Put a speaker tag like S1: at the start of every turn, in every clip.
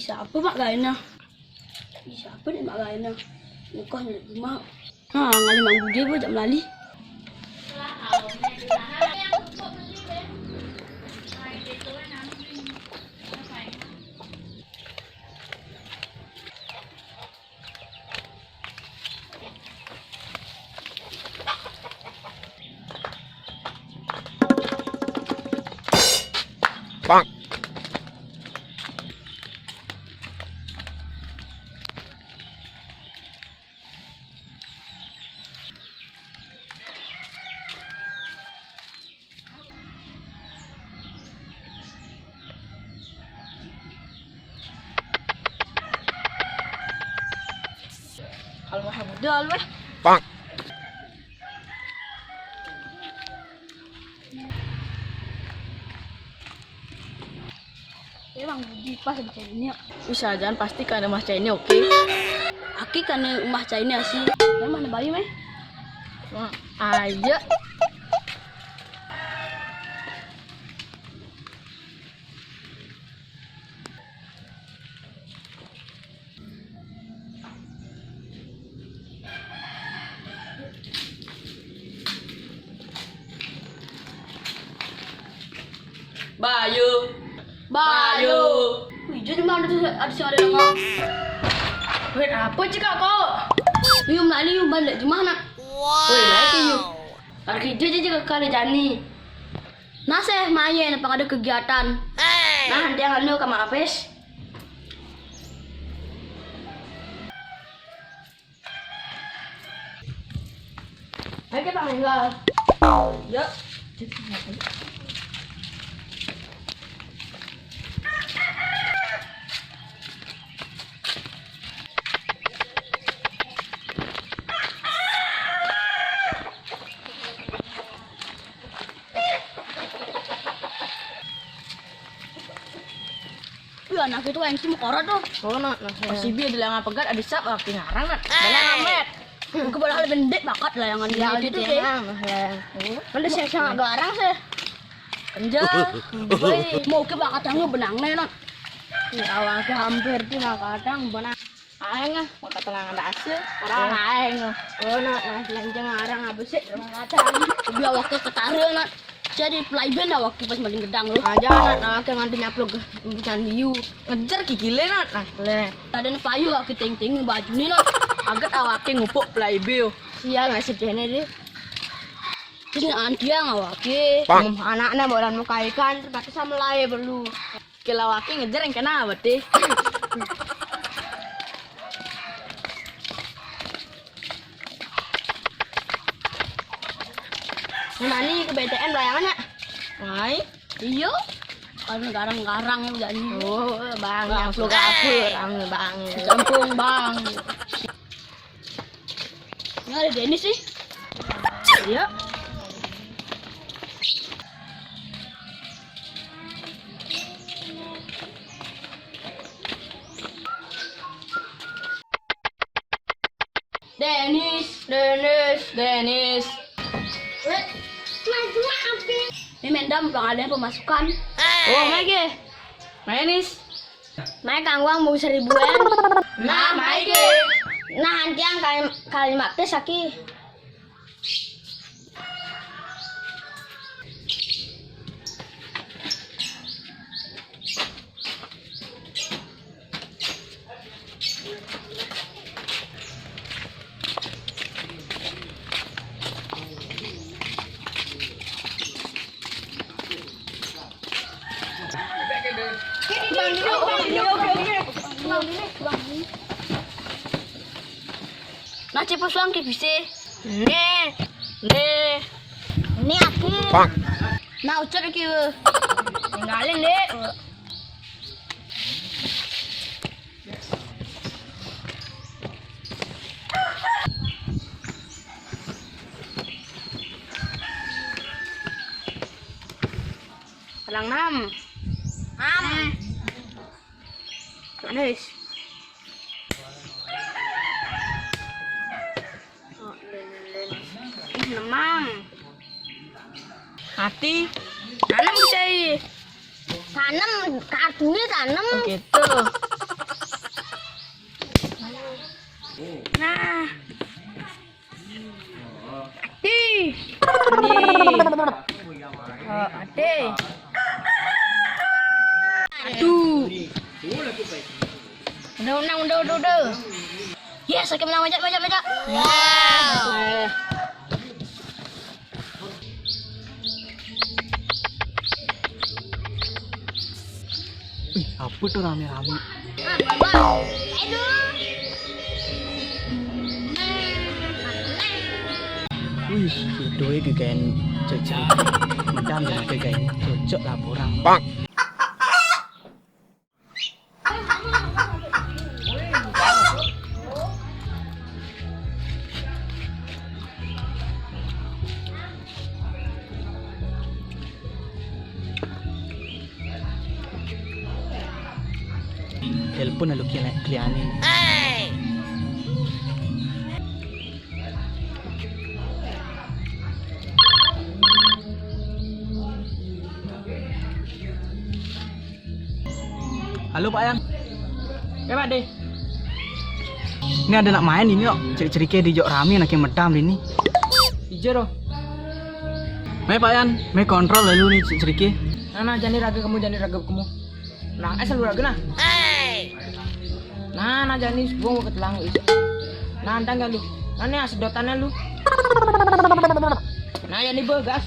S1: Siapa mak gaena? Siapa nih mak gaena? Nikah nyelip rumah. Ngali Mang Budi bu jam lali.
S2: Bang.
S1: Kalau mau budal weh.
S2: Bang.
S1: Bang Budi pas baca ini.
S3: Bisa jangan pasti kan ada Mas Cai ini oke.
S1: Aki kan rumah cai ini asih. Mana bayi meh?
S3: Aja. Bayu. Bayu.
S1: Wih, jadi mana tuh ada si ada nggak?
S3: Wait, apa cik kau?
S1: Yum lali yum balik di mana?
S3: Woi, lagi yuk.
S1: Hari kerja aja kali jani. Naseh main apa ada kegiatan? Nah, dia nganu ke Mapes. Ayo kita meninggal.
S3: Ya.
S1: Wih, anak itu yang cuma korat tuh.
S3: Oh, nak. Si bi ada yang pegat ada sap waktu ngarang nak. Banyak amet.
S1: Kepada hal bendek bakat layangan dia itu sih. Mana sih sangat garang sih.
S3: Kenjal.
S1: Mau ke bakat yang benang nak.
S3: Ya awal ke hampir tuh nak kadang benang. Aeng ah, mau kata lang ada asyik. Orang aeng ah.
S1: Oh nak, lanjang ngarang abis sih. Kata biar waktu ketaruh nak. Jadi playben dah waktu pas maling gedang lu.
S3: Aja nak nganti nyaplok bukan liu. Ngejar gigile nak. Nah, le.
S1: Ada nih payu aku ting-ting baju nih nak.
S3: Agak awake ngupuk playbill.
S1: Iya nggak sedihnya deh. Terus dia ngawake.
S2: Bang.
S3: Anaknya bolan muka ikan, terpakai sama laye perlu. Kilawake ngejar yang kena apa deh?
S1: Nani ke BTN layangannya.
S3: Hai.
S1: Iya. Karena garang-garang juga nih.
S3: Oh, bang, nyaplok kapur, bang.
S1: Campung bang. Ini ada Dennis sih.
S3: Iya. Dennis.
S1: Ini mendam bang ada pemasukan.
S3: Oh, Mike. Dennis.
S1: Naik kangwang mau 1000-an.
S3: Nah, Mike.
S1: Nah, nanti yang kalimat teh saki. Nah, cepet suang ke bisa.
S3: Nih.
S1: Ini aku.
S2: Bang.
S1: Nah, ucap ke. Tinggalin deh.
S3: Palang 6. Manis.
S1: Memang.
S3: Hati. Tanam cai.
S1: Tanam kartunya tanam.
S3: Gitu. Ade.
S1: Aduh.
S3: Udah.
S1: Yes, saya menang banyak.
S3: Wow.
S2: Apa tuh rame-rame? Wih, itu kegain cocok. Macam mana kegain cocok lah orang. Bang. Telepon lalu kalian ini. Halo Pak Yang.
S3: Ya Pak De.
S2: Ini ada nak main ini kok. Ceri-ceri di jok rame nak yang medam ini.
S3: Ijo doh.
S2: Mai Pak Yan, mai kontrol lalu nih ceri-ceri.
S3: Nah, jangan raga kamu. Nah, selalu raga nah. Nah, jangan nih, gua mau ketelang is. Nah, entah enggak lu. Nah, nih sedotannya lu. Nah, ya nih gas.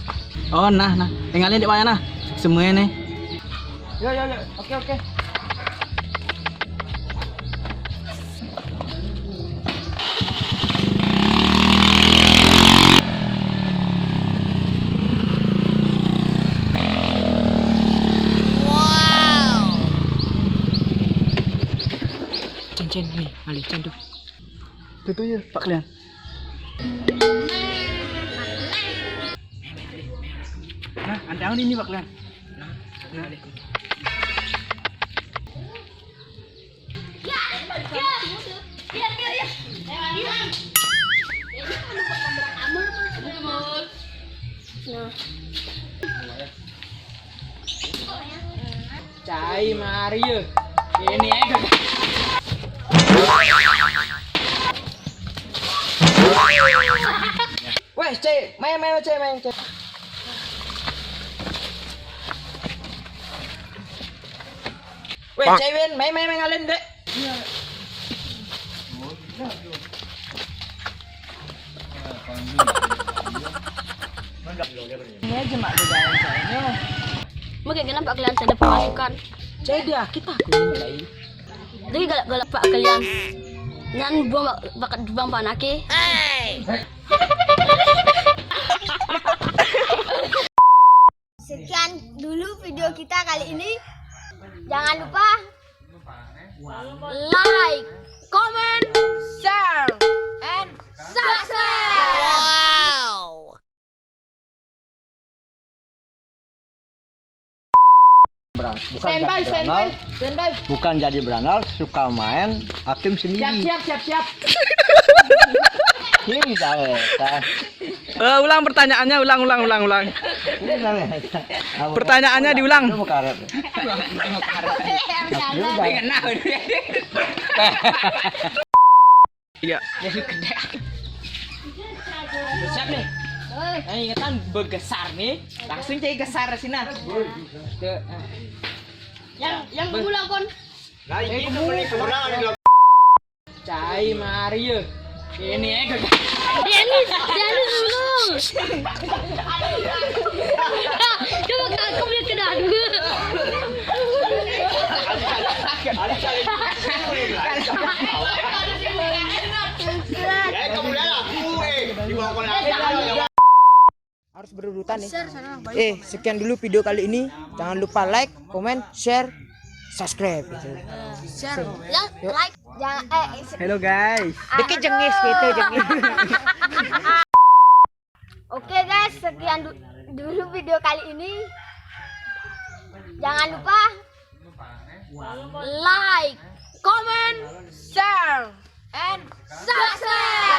S2: Oh, nah. Tinggalin di Pak Yan nah. Semuanya nih.
S3: Yo. Oke. Cen nih, Ali cen tuh.
S2: Itu ya Pak kalian. Nah, antang ini Pak kalian. Nah,
S3: Cai Mario. Ini aja. Weh, cek, main. Weh, cewek, main ngalin dek. Ini aja mak jalan saya.
S1: Mungkin kenapa kalian ada pemasukan?
S3: Cek dia, kita kuning.
S1: Jadi galak Pak kalian. Nan buang bakat bang panaki.
S4: Sekian dulu video kita kali ini. Jangan lupa like, comment, share, and subscribe.
S3: Standby.
S5: Bukan jadi berandal, suka main, hakim sendiri.
S3: Siap.
S5: Ini saya.
S2: Ulang pertanyaannya, ulang.
S5: Ini saya.
S2: Pertanyaannya diulang.
S5: Itu karet.
S2: Iya.
S3: Siap nih. Ingatan bergesar nih. Langsung cai gesar sini.
S1: Yang berulang kon.
S3: Cai Mario. Ini aja.
S1: Jangan dulu. Coba kamu lihat kena dulu.
S3: Harus berurutan nih. Sekian dulu video kali ini. Jangan lupa like, comment, share, subscribe.
S4: Share, like, jangan
S2: Hello guys.
S3: Dikit jengis gitu, jengis.
S4: Oke guys, sekian dulu video kali ini. Jangan lupa like, comment, share, and subscribe.